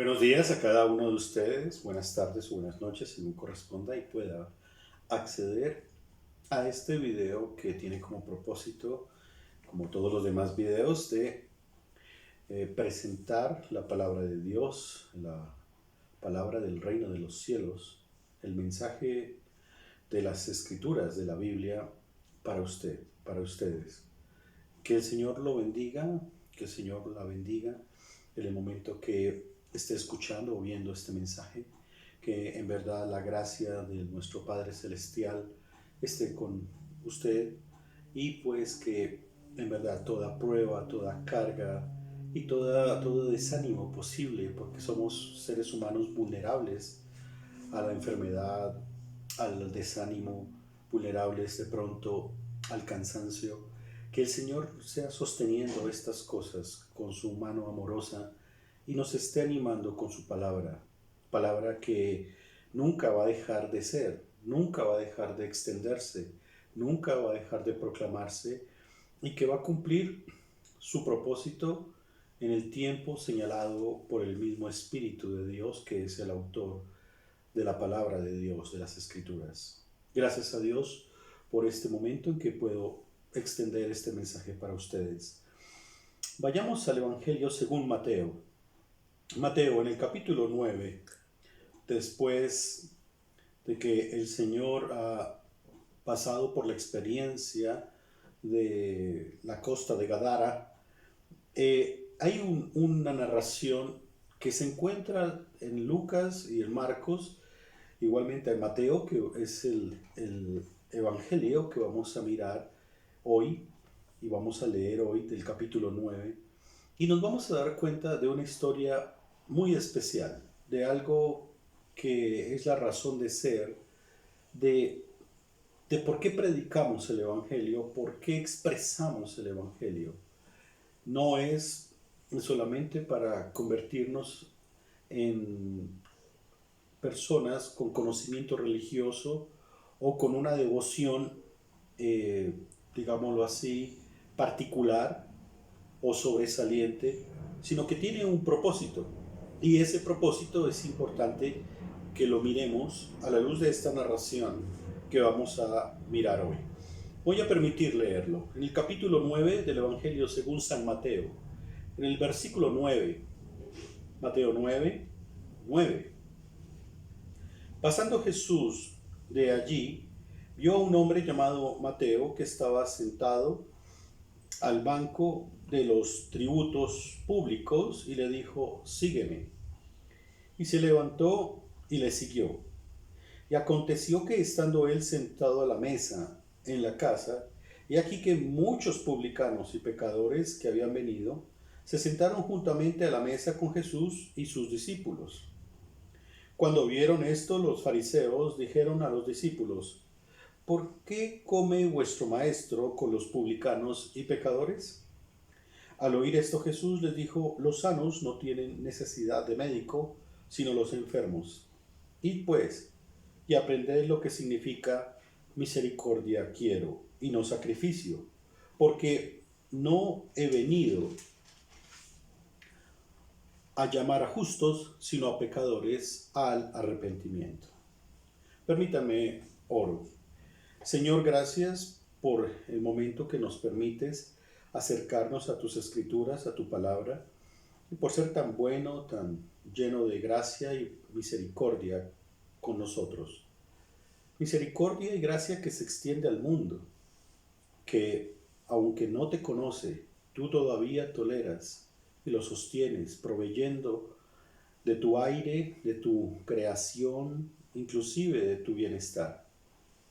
Buenos días a cada uno de ustedes, buenas tardes o buenas noches, según corresponda y pueda acceder a este video que tiene como propósito, como todos los demás videos, de presentar la palabra de Dios, la palabra del reino de los cielos, el mensaje de las escrituras de la Biblia para usted, para ustedes. Que el Señor lo bendiga, que el Señor la bendiga en el momento que esté escuchando o viendo este mensaje, que en verdad la gracia de nuestro Padre Celestial esté con usted y pues que en verdad toda prueba, toda carga y todo desánimo posible, porque somos seres humanos vulnerables a la enfermedad, al desánimo, vulnerables de pronto al cansancio, que el Señor sea sosteniendo estas cosas con su mano amorosa y nos esté animando con su palabra, palabra que nunca va a dejar de ser, nunca va a dejar de extenderse, nunca va a dejar de proclamarse y que va a cumplir su propósito en el tiempo señalado por el mismo Espíritu de Dios, que es el autor de la palabra de Dios, de las Escrituras. Gracias a Dios por este momento en que puedo extender este mensaje para ustedes. Vayamos al Evangelio según Mateo. Mateo, en el capítulo 9, después de que el Señor ha pasado por la experiencia de la costa de Gadara, hay una narración que se encuentra en Lucas y en Marcos, igualmente en Mateo, que es el evangelio que vamos a mirar hoy y vamos a leer hoy del capítulo 9. Y nos vamos a dar cuenta de una historia muy especial, de algo que es la razón de ser, de, de por qué predicamos el evangelio, por qué expresamos el evangelio. No es solamente para convertirnos en personas con conocimiento religioso o con una devoción, digámoslo así, particular o sobresaliente, sino que tiene un propósito. Y ese propósito es importante que lo miremos a la luz de esta narración que vamos a mirar hoy. Voy a permitir leerlo. En el capítulo 9 del Evangelio según San Mateo, en el versículo 9, Mateo 9, 9. Pasando Jesús de allí, vio a un hombre llamado Mateo que estaba sentado al banco de los tributos públicos y le dijo: sígueme. Y se levantó y le siguió. Y aconteció que estando él sentado a la mesa en la casa, he aquí que muchos publicanos y pecadores que habían venido se sentaron juntamente a la mesa con Jesús y sus discípulos. Cuando vieron esto, los fariseos dijeron a los discípulos: ¿por qué come vuestro maestro con los publicanos y pecadores? Al oír esto, Jesús les dijo: los sanos no tienen necesidad de médico, sino los enfermos. Id pues, y aprended lo que significa misericordia quiero, y no sacrificio, porque no he venido a llamar a justos, sino a pecadores al arrepentimiento. Permítanme oro. Señor, gracias por el momento que nos permites acercarnos a tus escrituras, a tu palabra, y por ser tan bueno, tan lleno de gracia y misericordia con nosotros. Misericordia y gracia que se extiende al mundo, que aunque no te conoce, tú todavía toleras y lo sostienes, proveyendo de tu aire, de tu creación, inclusive de tu bienestar,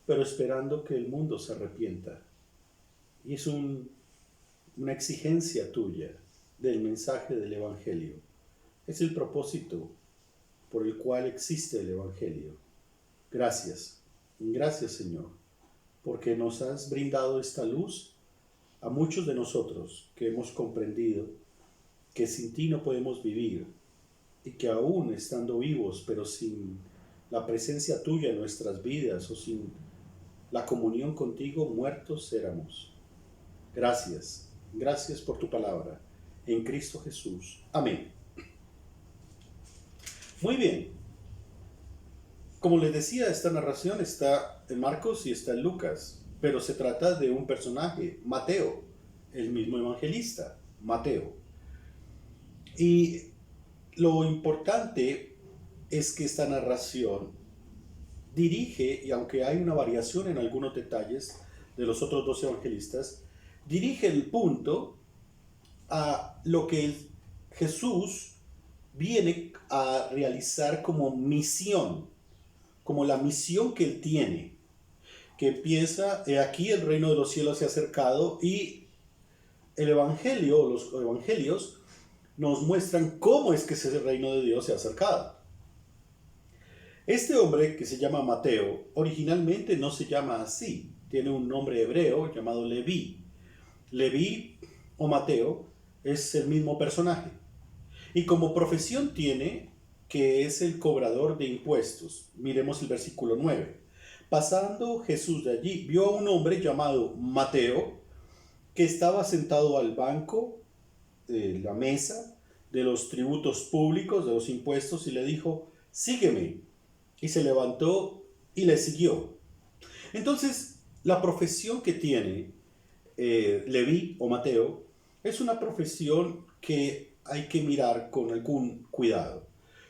pero esperando que el mundo se arrepienta. Y es una exigencia tuya del mensaje del Evangelio. Es el propósito por el cual existe el Evangelio. Gracias, gracias Señor, porque nos has brindado esta luz a muchos de nosotros que hemos comprendido que sin ti no podemos vivir y que aún estando vivos, pero sin la presencia tuya en nuestras vidas o sin la comunión contigo, muertos éramos. Gracias, gracias por tu palabra. En Cristo Jesús. Amén. Muy bien. Como les decía, esta narración está en Marcos y está en Lucas, pero se trata de un personaje, Mateo, el mismo evangelista, Mateo. Y lo importante es que esta narración dirige, y aunque hay una variación en algunos detalles de los otros dos evangelistas, dirige el punto a lo que Jesús viene a realizar como misión, como la misión que él tiene, que empieza, aquí el reino de los cielos se ha acercado, y el evangelio, los evangelios, nos muestran cómo es que ese reino de Dios se ha acercado. Este hombre, que se llama Mateo, originalmente no se llama así, tiene un nombre hebreo llamado Leví. Leví o Mateo es el mismo personaje. Y como profesión tiene que es el cobrador de impuestos. Miremos el versículo 9. Pasando Jesús de allí, vio a un hombre llamado Mateo, que estaba sentado al banco de la mesa de los tributos públicos, de los impuestos, y le dijo: sígueme. Y se levantó y le siguió. Entonces, la profesión que tiene Leví o Mateo es una profesión que hay que mirar con algún cuidado.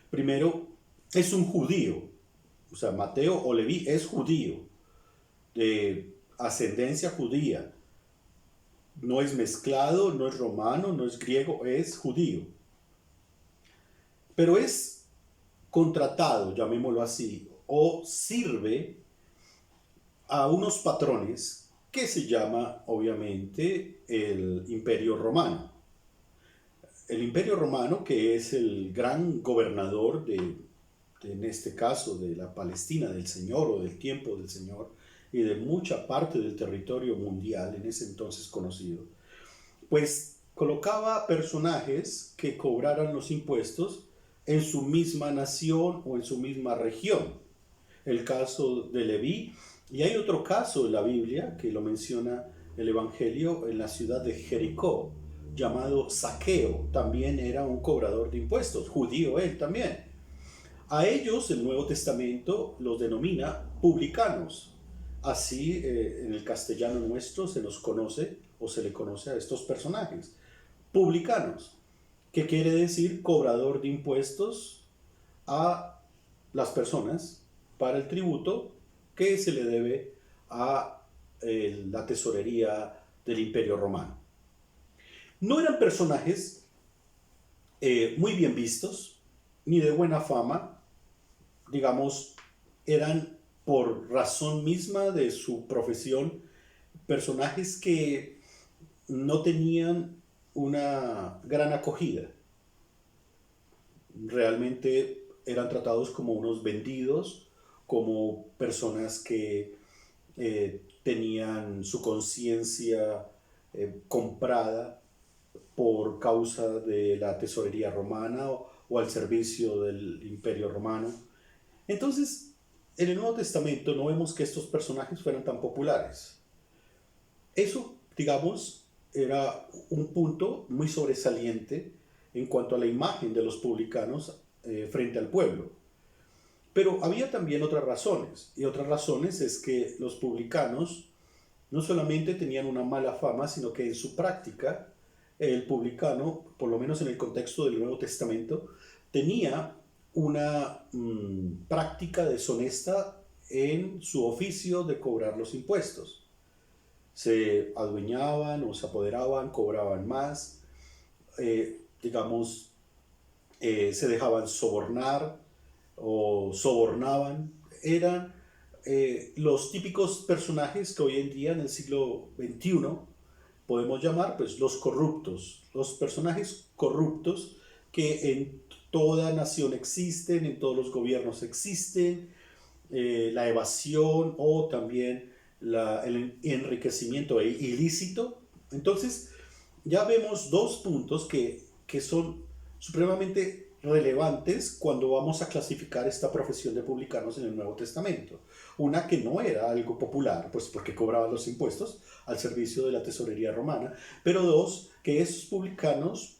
Primero, es un judío. O sea, Mateo o Leví es judío, de ascendencia judía. No es mezclado, no es romano, no es griego, es judío. Pero es contratado, llamémoslo así, o sirve a unos patrones que se llama, obviamente, el Imperio Romano. El Imperio Romano, que es el gran gobernador en este caso, de la Palestina del Señor o del tiempo del Señor, y de mucha parte del territorio mundial en ese entonces conocido, pues colocaba personajes que cobraran los impuestos en su misma nación o en su misma región. El caso de Leví, y hay otro caso en la Biblia que lo menciona el Evangelio, en la ciudad de Jericó, llamado Zaqueo. También era un cobrador de impuestos, judío él también. A ellos el Nuevo Testamento los denomina publicanos. Así en el castellano nuestro se nos conoce o se le conoce a estos personajes, publicanos, que quiere decir cobrador de impuestos a las personas para el tributo que se le debe a la tesorería del Imperio Romano. No eran personajes muy bien vistos, ni de buena fama, digamos, eran por razón misma de su profesión, personajes que no tenían una gran acogida. Realmente eran tratados como unos vendidos, como personas que tenían su conciencia comprada por causa de la tesorería romana o al servicio del Imperio Romano. Entonces, en el Nuevo Testamento no vemos que estos personajes fueran tan populares. Eso, digamos, era un punto muy sobresaliente en cuanto a la imagen de los publicanos frente al pueblo. Pero había también otras razones, y otras razones es que los publicanos no solamente tenían una mala fama, sino que en su práctica el publicano, por lo menos en el contexto del Nuevo Testamento, tenía una práctica deshonesta en su oficio de cobrar los impuestos. Se adueñaban o se apoderaban, cobraban más, digamos, se dejaban sobornar o sobornaban. Eran los típicos personajes que hoy en día en el siglo XXI podemos llamar pues los corruptos, los personajes corruptos que en toda nación existen, en todos los gobiernos existen, la evasión o también el enriquecimiento ilícito. Entonces ya vemos dos puntos que son supremamente relevantes cuando vamos a clasificar esta profesión de publicanos en el Nuevo Testamento. Una, que no era algo popular, pues porque cobraban los impuestos al servicio de la tesorería romana, pero dos, que esos publicanos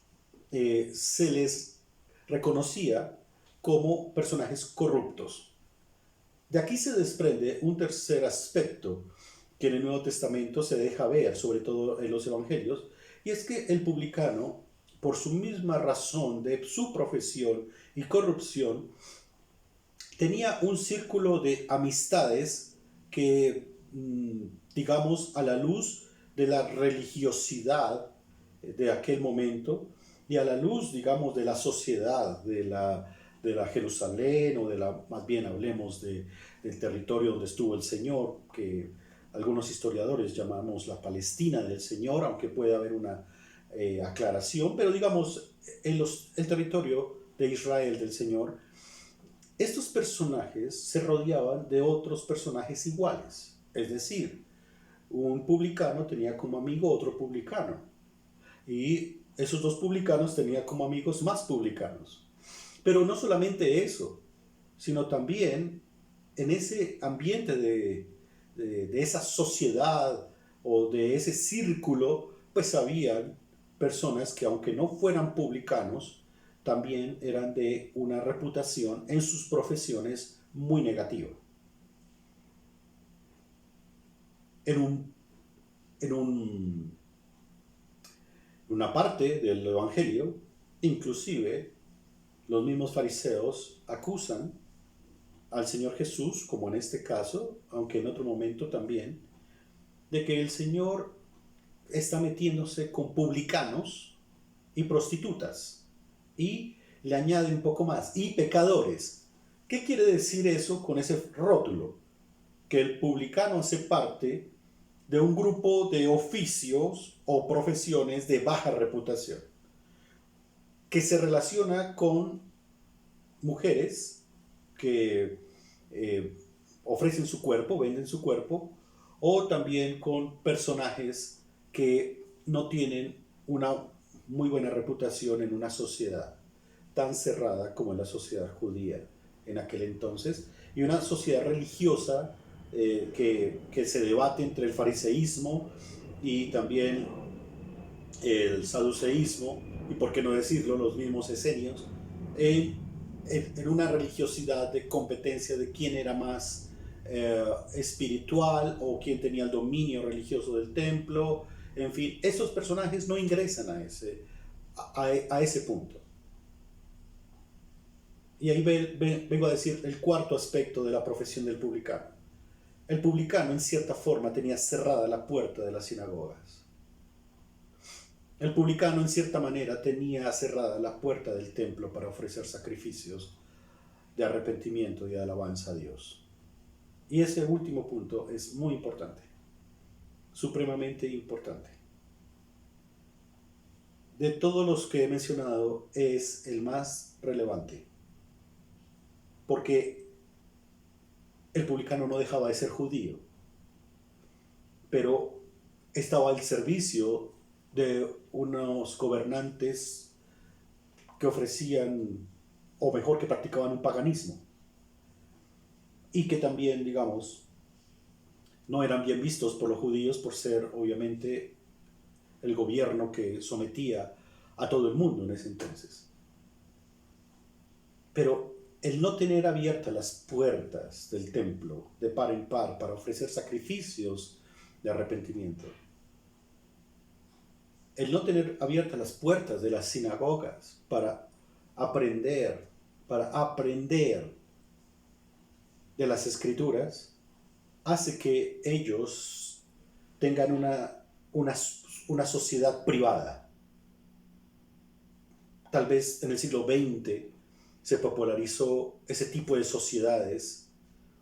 se les reconocía como personajes corruptos. De aquí se desprende un tercer aspecto que en el Nuevo Testamento se deja ver, sobre todo en los evangelios, y es que el publicano, por su misma razón de su profesión y corrupción, tenía un círculo de amistades que, digamos, a la luz de la religiosidad de aquel momento y a la luz, digamos, de la sociedad de la Jerusalén, o más bien hablemos del territorio donde estuvo el Señor, que algunos historiadores llamamos la Palestina del Señor, aunque puede haber una aclaración, pero digamos, el territorio de Israel del Señor, estos personajes se rodeaban de otros personajes iguales. Es decir, un publicano tenía como amigo otro publicano. Y esos dos publicanos tenían como amigos más publicanos. Pero no solamente eso, sino también en ese ambiente de esa sociedad o de ese círculo, pues habían personas que, aunque no fueran publicanos, también eran de una reputación en sus profesiones muy negativa. En, un, en, un, en una parte del Evangelio, inclusive, los mismos fariseos acusan al Señor Jesús, como en este caso, aunque en otro momento también, de que el Señor está metiéndose con publicanos y prostitutas. Y le añade un poco más, y pecadores. ¿Qué quiere decir eso con ese rótulo? Que el publicano hace parte de un grupo de oficios o profesiones de baja reputación, que se relaciona con mujeres que ofrecen su cuerpo, venden su cuerpo, o también con personajes que no tienen una muy buena reputación en una sociedad tan cerrada como la sociedad judía en aquel entonces, y una sociedad religiosa que se debate entre el fariseísmo y también el saduceísmo, y por qué no decirlo, los mismos esenios, en una religiosidad de competencia de quién era más espiritual o quién tenía el dominio religioso del templo. En fin, esos personajes no ingresan a ese punto. Y ahí vengo a decir el cuarto aspecto de la profesión del publicano. El publicano, en cierta forma, tenía cerrada la puerta de las sinagogas. El publicano, en cierta manera, tenía cerrada la puerta del templo para ofrecer sacrificios de arrepentimiento y de alabanza a Dios. Y ese último punto es muy importante, supremamente importante. De todos los que he mencionado, es el más relevante, porque el publicano no dejaba de ser judío, pero estaba al servicio de unos gobernantes que ofrecían, o mejor, que practicaban un paganismo, y que también, digamos, no eran bien vistos por los judíos por ser, obviamente, el gobierno que sometía a todo el mundo en ese entonces. Pero el no tener abiertas las puertas del templo de par en par para ofrecer sacrificios de arrepentimiento, el no tener abiertas las puertas de las sinagogas para aprender de las escrituras, hace que ellos tengan una sociedad privada. Tal vez en el siglo XX se popularizó ese tipo de sociedades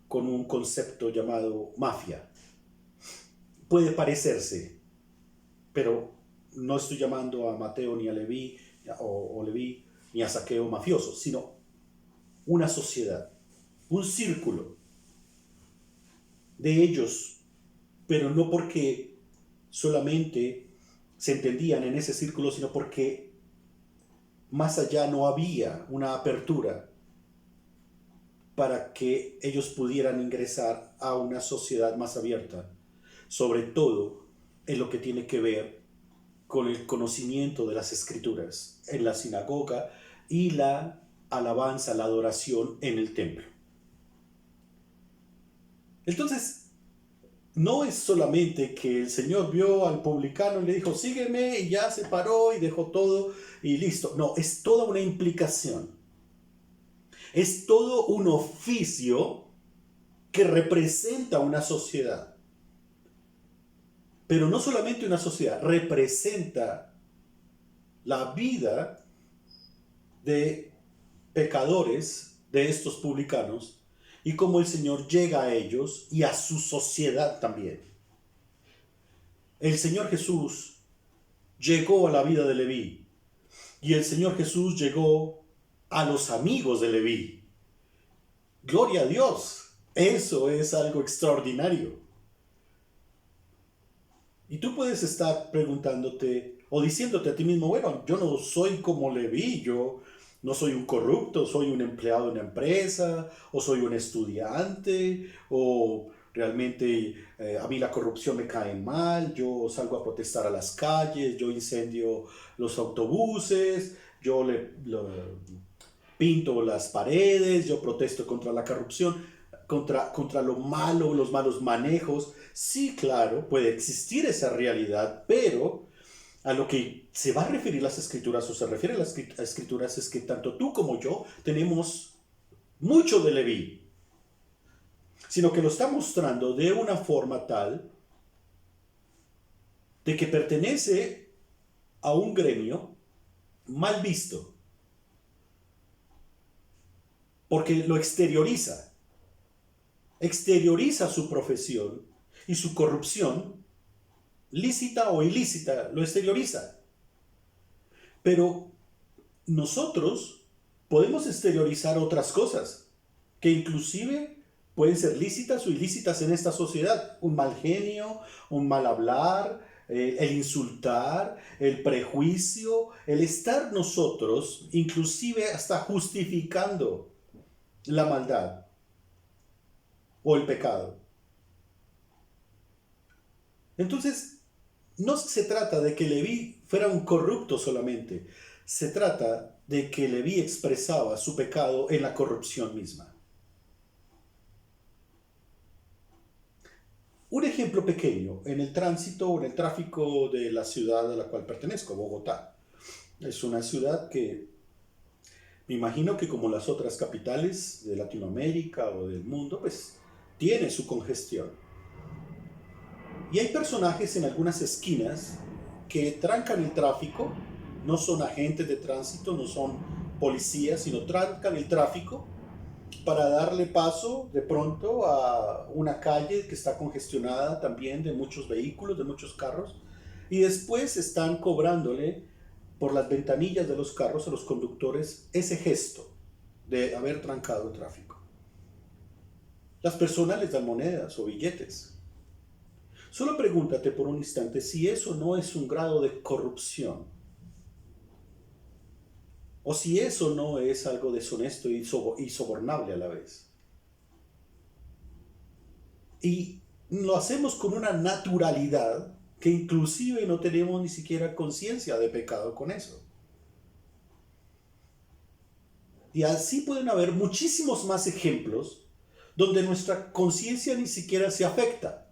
con un concepto llamado mafia. Puede parecerse, pero no estoy llamando a Mateo ni a Leví o Leví ni a Zaqueo mafioso, sino una sociedad, un círculo de ellos, pero no porque solamente se entendían en ese círculo, sino porque más allá no había una apertura para que ellos pudieran ingresar a una sociedad más abierta, sobre todo en lo que tiene que ver con el conocimiento de las escrituras en la sinagoga y la alabanza, la adoración en el templo. Entonces, no es solamente que el Señor vio al publicano y le dijo, sígueme, y ya se paró y dejó todo y listo. No, es toda una implicación. Es todo un oficio que representa una sociedad. Pero no solamente una sociedad, representa la vida de pecadores, de estos publicanos, y cómo el Señor llega a ellos y a su sociedad también. El Señor Jesús llegó a la vida de Leví, y el Señor Jesús llegó a los amigos de Leví. Gloria a Dios, eso es algo extraordinario. Y tú puedes estar preguntándote o diciéndote a ti mismo, bueno, yo no soy como Leví, yo no soy un corrupto, soy un empleado de una empresa, o soy un estudiante, o realmente a mí la corrupción me cae mal, yo salgo a protestar a las calles, yo incendio los autobuses, pinto las paredes, yo protesto contra la corrupción, contra lo malo, los malos manejos. Sí, claro, puede existir esa realidad, pero a lo que se va a referir las escrituras o se refiere a las escrituras es que tanto tú como yo tenemos mucho de Leví, sino que lo está mostrando de una forma tal de que pertenece a un gremio mal visto, porque lo exterioriza su profesión y su corrupción, lícita o ilícita, lo exterioriza. Pero nosotros podemos exteriorizar otras cosas que inclusive pueden ser lícitas o ilícitas en esta sociedad. Un mal genio, un mal hablar, el insultar, el prejuicio, el estar nosotros inclusive hasta justificando la maldad o el pecado. Entonces, no se trata de que Leví fuera un corrupto solamente, se trata de que Leví expresaba su pecado en la corrupción misma. Un ejemplo pequeño, en el tránsito o en el tráfico de la ciudad a la cual pertenezco, Bogotá. Es una ciudad que me imagino que como las otras capitales de Latinoamérica o del mundo, pues tiene su congestión. Y hay personajes en algunas esquinas que trancan el tráfico, no son agentes de tránsito, no son policías, sino trancan el tráfico para darle paso de pronto a una calle que está congestionada también de muchos vehículos, de muchos carros, y después están cobrándole por las ventanillas de los carros a los conductores ese gesto de haber trancado el tráfico. Las personas les dan monedas o billetes. Solo pregúntate por un instante si eso no es un grado de corrupción, o si eso no es algo deshonesto y sobornable a la vez. Y lo hacemos con una naturalidad que inclusive no tenemos ni siquiera conciencia de pecado con eso. Y así pueden haber muchísimos más ejemplos donde nuestra conciencia ni siquiera se afecta.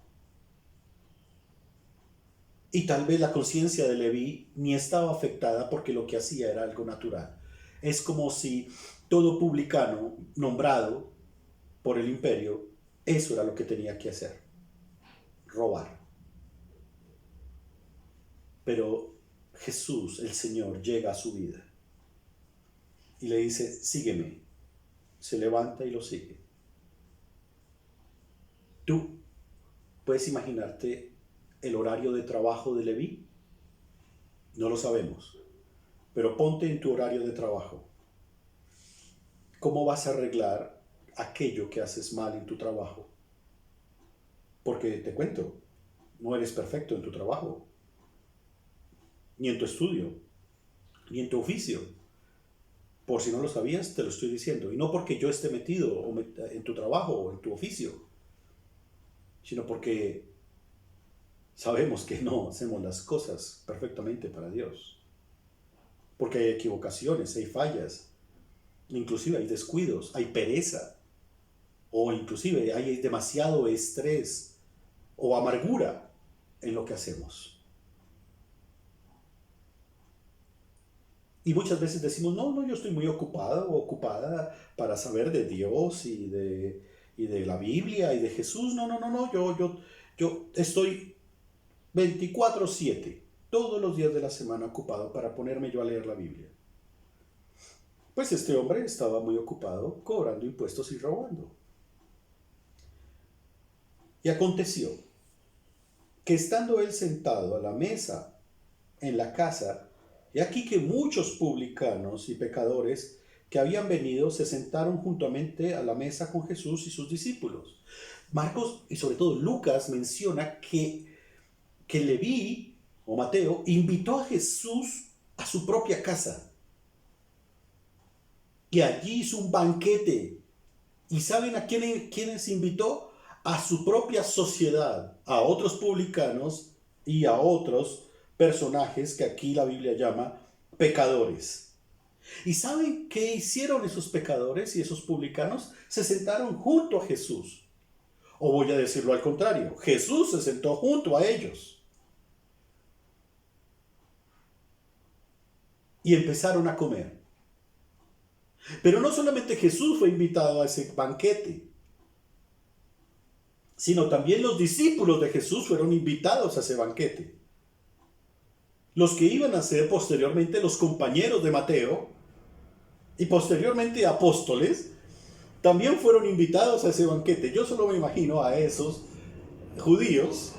Y tal vez la conciencia de Leví ni estaba afectada porque lo que hacía era algo natural. Es como si todo publicano nombrado por el imperio, eso era lo que tenía que hacer, robar. Pero Jesús, el Señor, llega a su vida y le dice, sígueme. Se levanta y lo sigue. ¿Tú puedes imaginarte el horario de trabajo de Leví? No lo sabemos, pero ponte en tu horario de trabajo. ¿Cómo vas a arreglar aquello que haces mal en tu trabajo? Porque te cuento, no eres perfecto en tu trabajo, ni en tu estudio, ni en tu oficio. Por si no lo sabías, te lo estoy diciendo. Y no porque yo esté metido en tu trabajo o en tu oficio, sino porque sabemos que no hacemos las cosas perfectamente para Dios. Porque hay equivocaciones, hay fallas. Inclusive hay descuidos, hay pereza, o inclusive hay demasiado estrés o amargura en lo que hacemos. Y muchas veces decimos, no, no, yo estoy muy ocupado o ocupada para saber de Dios y de la Biblia y de Jesús. No, no, no, no, yo estoy 24/7, todos los días de la semana ocupado para ponerme yo a leer la Biblia. Pues este hombre estaba muy ocupado cobrando impuestos y robando. Y aconteció que estando él sentado a la mesa en la casa, y aquí que muchos publicanos y pecadores que habían venido se sentaron juntamente a la mesa con Jesús y sus discípulos. Marcos y sobre todo Lucas menciona que Leví o Mateo invitó a Jesús a su propia casa. Y allí hizo un banquete. ¿Y saben a quiénes invitó? A su propia sociedad, a otros publicanos y a otros personajes que aquí la Biblia llama pecadores. ¿Y saben qué hicieron esos pecadores y esos publicanos? Se sentaron junto a Jesús. O voy a decirlo al contrario, Jesús se sentó junto a ellos. Y empezaron a comer. Pero no solamente Jesús fue invitado a ese banquete, sino también los discípulos de Jesús fueron invitados a ese banquete. Los que iban a ser posteriormente los compañeros de Mateo y posteriormente apóstoles, también fueron invitados a ese banquete. Yo solo me imagino a esos judíos,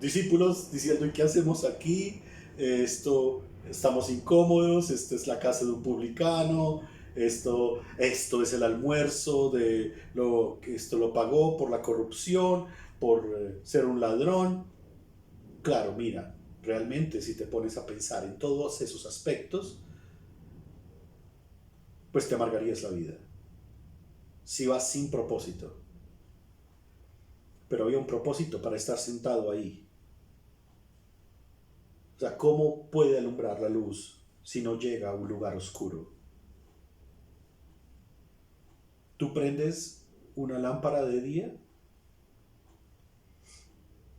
discípulos, diciendo, ¿y qué hacemos aquí? Estamos incómodos, esta es la casa de un publicano, esto es el almuerzo de lo que esto lo pagó por la corrupción, por ser un ladrón. Claro, mira, realmente si te pones a pensar en todos esos aspectos, pues te amargarías la vida. Si vas sin propósito. Pero había un propósito para estar sentado ahí. O sea, ¿cómo puede alumbrar la luz si no llega a un lugar oscuro? ¿Tú prendes una lámpara de día?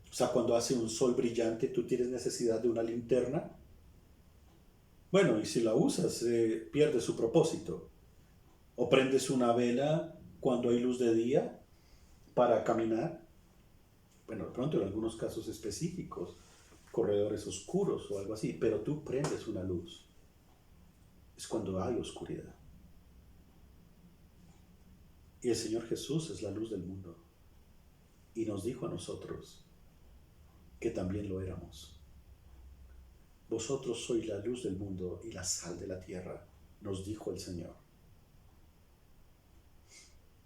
O sea, cuando hace un sol brillante, ¿tú tienes necesidad de una linterna? Bueno, y si la usas, pierde su propósito. ¿O prendes una vela cuando hay luz de día para caminar? Bueno, de pronto en algunos casos específicos, corredores oscuros o algo así, pero tú prendes una luz. Es cuando hay oscuridad. Y el Señor Jesús es la luz del mundo. Y nos dijo a nosotros que también lo éramos. Vosotros sois la luz del mundo y la sal de la tierra, nos dijo el Señor.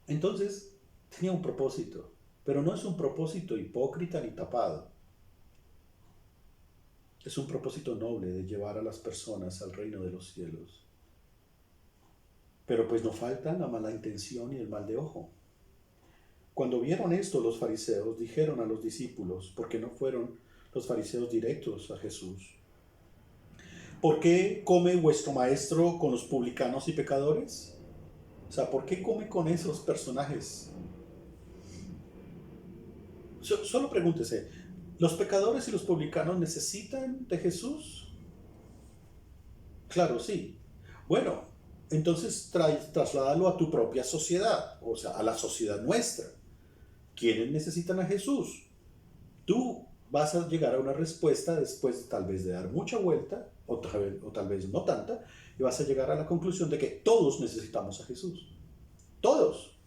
Entonces, tenía un propósito, pero no es un propósito hipócrita ni tapado. Es un propósito noble de llevar a las personas al reino de los cielos. Pero pues no faltan la mala intención y el mal de ojo. Cuando vieron esto los fariseos dijeron a los discípulos, porque no fueron los fariseos directos a Jesús, ¿por qué come vuestro maestro con los publicanos y pecadores? O sea, ¿por qué come con esos personajes? Solo pregúntese, ¿los pecadores y los publicanos necesitan de Jesús? Claro, sí. Bueno, entonces trasládalo a tu propia sociedad, o sea, a la sociedad nuestra. ¿Quiénes necesitan a Jesús? Tú vas a llegar a una respuesta después tal vez de dar mucha vuelta, o tal vez no tanta, y vas a llegar a la conclusión de que todos necesitamos a Jesús. Todos.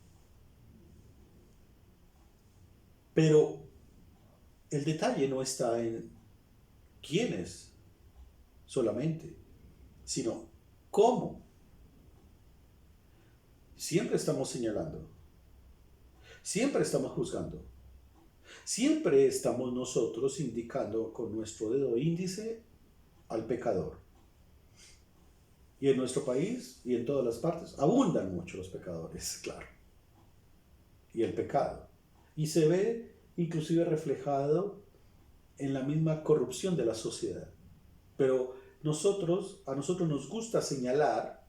Pero el detalle no está en quiénes solamente, sino cómo. Siempre estamos señalando, siempre estamos juzgando, siempre estamos nosotros indicando con nuestro dedo índice al pecador. Y en nuestro país y en todas las partes abundan mucho los pecadores, claro. Y el pecado. Y se ve inclusive reflejado en la misma corrupción de la sociedad. Pero a nosotros nos gusta señalar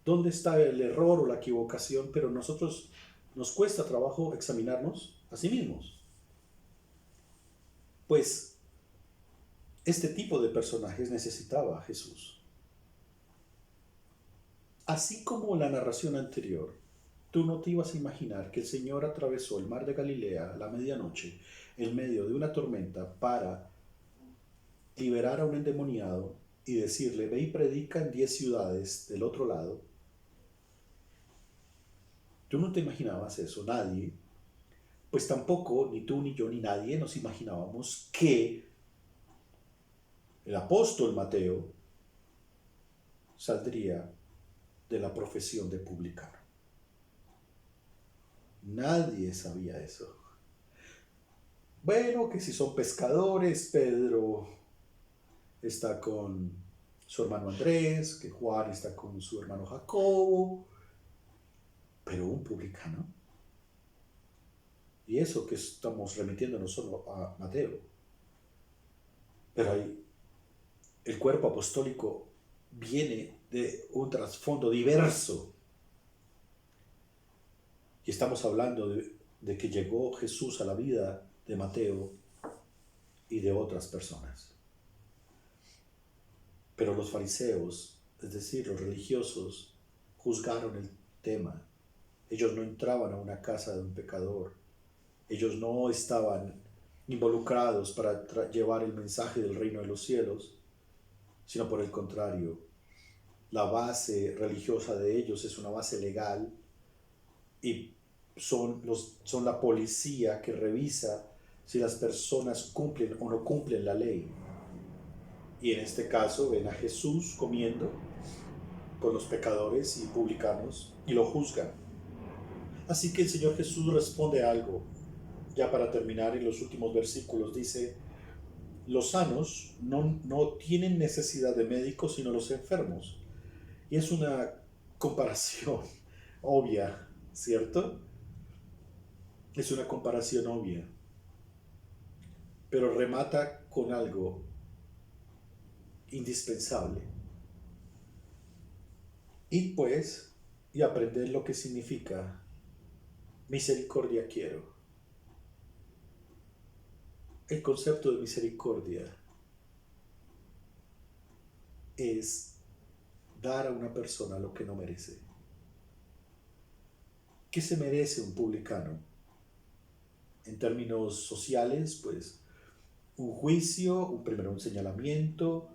dónde está el error o la equivocación, pero nosotros nos cuesta trabajo examinarnos a sí mismos. Pues este tipo de personajes necesitaba a Jesús. Así como la narración anterior, tú no te ibas a imaginar que el Señor atravesó el mar de Galilea a la medianoche en medio de una tormenta para liberar a un endemoniado y decirle, ve y predica en 10 ciudades del otro lado. Tú no te imaginabas eso, nadie. Pues tampoco, ni tú, ni yo, ni nadie nos imaginábamos que el apóstol Mateo saldría de la profesión de publicano. Nadie sabía eso. Bueno, que si son pescadores, Pedro está con su hermano Andrés, que Juan está con su hermano Jacobo, pero un publicano. Y eso que estamos remitiéndonos solo a Mateo. Pero ahí el cuerpo apostólico viene de un trasfondo diverso. Y estamos hablando de que llegó Jesús a la vida de Mateo y de otras personas. Pero los fariseos, es decir, los religiosos, juzgaron el tema. Ellos no entraban a una casa de un pecador. Ellos no estaban involucrados para llevar el mensaje del reino de los cielos, sino por el contrario. La base religiosa de ellos es una base legal y son la policía que revisa si las personas cumplen o no cumplen la ley. Y en este caso ven a Jesús comiendo con los pecadores y publicanos y lo juzgan. Así que el Señor Jesús responde algo. Ya para terminar, en los últimos versículos dice, los sanos no tienen necesidad de médicos sino los enfermos. Y es una comparación obvia, ¿cierto? Es una comparación obvia. Pero remata con algo indispensable. Y pues, y aprender lo que significa misericordia quiero. El concepto de misericordia es dar a una persona lo que no merece. ¿Qué se merece un publicano? En términos sociales, pues, un juicio, primero un señalamiento,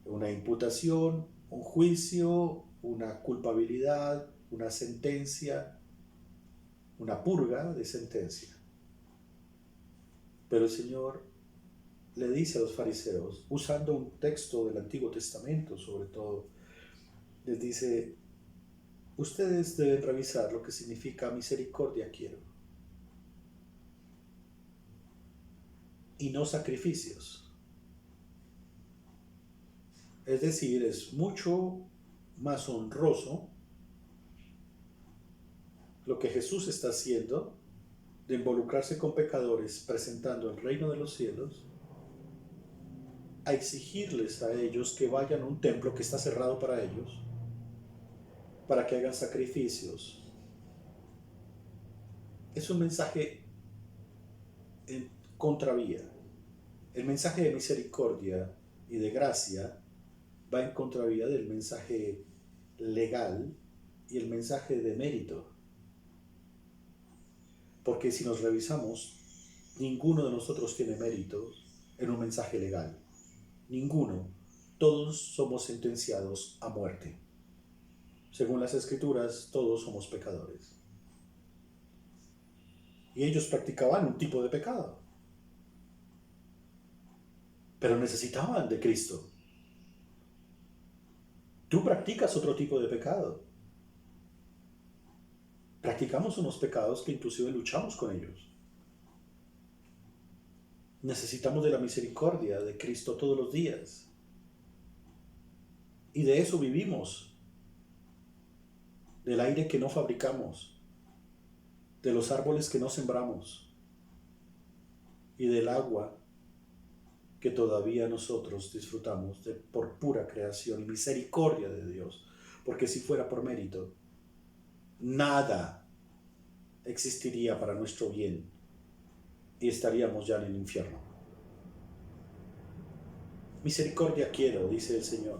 una imputación, un juicio, una culpabilidad, una sentencia, una purga de sentencia. Pero el Señor le dice a los fariseos, usando un texto del Antiguo Testamento sobre todo, les dice, ustedes deben revisar lo que significa misericordia quiero. Y no sacrificios. Es decir, es mucho más honroso lo que Jesús está haciendo de involucrarse con pecadores presentando el reino de los cielos a exigirles a ellos que vayan a un templo que está cerrado para ellos para que hagan sacrificios. Es un mensaje en contravía. El mensaje de misericordia y de gracia va en contravía del mensaje legal y el mensaje de mérito. Porque si nos revisamos, ninguno de nosotros tiene mérito en un mensaje legal. Ninguno. Todos somos sentenciados a muerte. Según las Escrituras, todos somos pecadores. Y ellos practicaban un tipo de pecado. Pero necesitaban de Cristo. Tú practicas otro tipo de pecado. Practicamos unos pecados que inclusive luchamos con ellos. Necesitamos de la misericordia de Cristo todos los días. Y de eso vivimos. Del aire que no fabricamos. De los árboles que no sembramos. Y del agua que todavía nosotros disfrutamos por pura creación y misericordia de Dios. porque si fuera por mérito, nada existiría para nuestro bien y estaríamos ya en el infierno. Misericordia quiero, dice el Señor.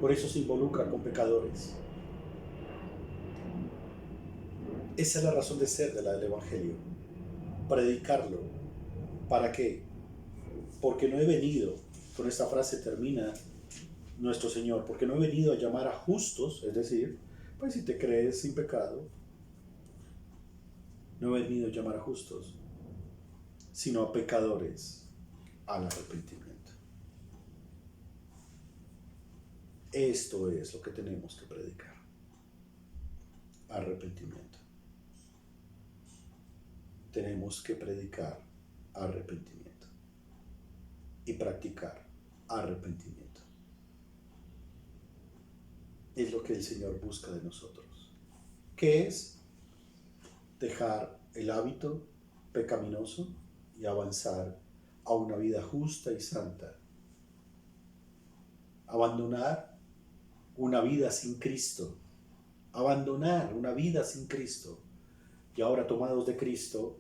Por eso se involucra con pecadores. Esa es la razón de ser del Evangelio. Predicarlo. ¿Para qué? Porque no he venido, con esta frase termina nuestro Señor, porque no he venido a llamar a justos, es decir, pues si te crees sin pecado, no he venido a llamar a justos, sino a pecadores al arrepentimiento. Esto es lo que tenemos que predicar. Arrepentimiento. Tenemos que predicar arrepentimiento y practicar arrepentimiento. Es lo que el Señor busca de nosotros. ¿Qué es? Dejar el hábito pecaminoso y avanzar a una vida justa y santa. Abandonar una vida sin Cristo. Abandonar una vida sin Cristo. Y ahora, tomados de Cristo,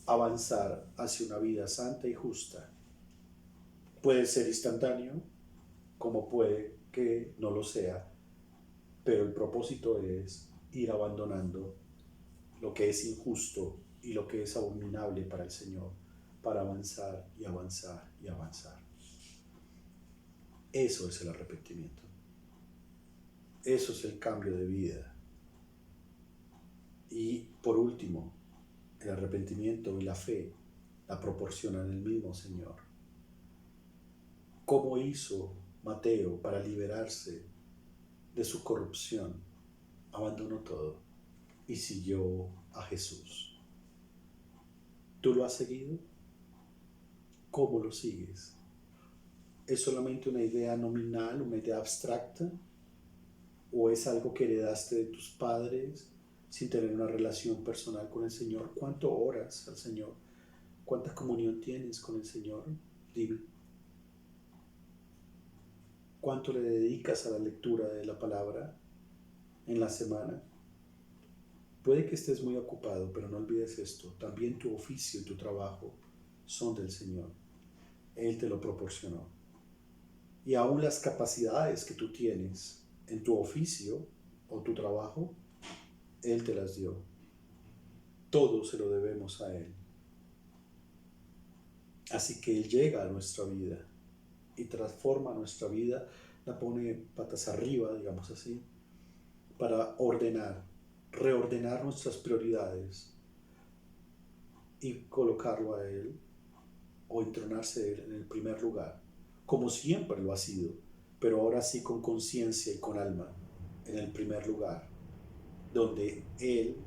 avanzar hacia una vida santa y justa. Puede ser instantáneo, como puede que no lo sea, pero el propósito es ir abandonando lo que es injusto y lo que es abominable para el Señor, para avanzar y avanzar y avanzar. Eso es el arrepentimiento. Eso es el cambio de vida. Y por último, el arrepentimiento y la fe la proporcionan el mismo Señor. ¿Cómo hizo Mateo para liberarse de su corrupción? Abandonó todo y siguió a Jesús. ¿Tú lo has seguido? ¿Cómo lo sigues? ¿Es solamente una idea nominal, una idea abstracta? ¿O es algo que heredaste de tus padres sin tener una relación personal con el Señor? ¿Cuánto oras al Señor? ¿Cuánta comunión tienes con el Señor? Dime. ¿Cuánto le dedicas a la lectura de la palabra en la semana? Puede que estés muy ocupado, pero no olvides esto. También tu oficio y tu trabajo son del Señor. Él te lo proporcionó. Y aún las capacidades que tú tienes en tu oficio o tu trabajo, Él te las dio. Todo se lo debemos a Él. Así que Él llega a nuestra vida y transforma nuestra vida, la pone patas arriba, digamos así, para reordenar nuestras prioridades y colocarlo a Él o entronarse Él en el primer lugar, como siempre lo ha sido, pero ahora sí con conciencia y con alma, en el primer lugar, donde Él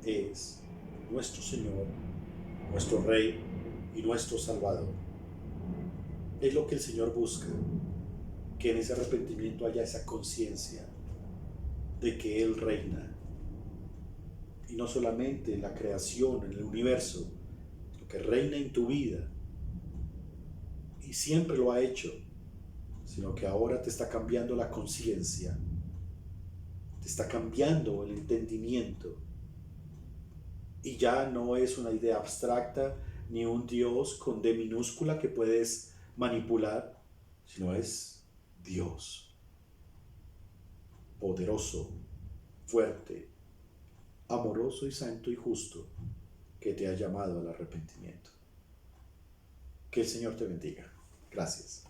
es nuestro Señor, nuestro Rey y nuestro Salvador. Es lo que el Señor busca, que en ese arrepentimiento haya esa conciencia de que Él reina. Y no solamente en la creación, en el universo, sino que reina en tu vida. Y siempre lo ha hecho, sino que ahora te está cambiando la conciencia, te está cambiando el entendimiento. Y ya no es una idea abstracta, ni un Dios con D minúscula que puedes manipular, sino es Dios, poderoso, fuerte, amoroso y santo y justo, que te ha llamado al arrepentimiento. Que el Señor te bendiga. Gracias.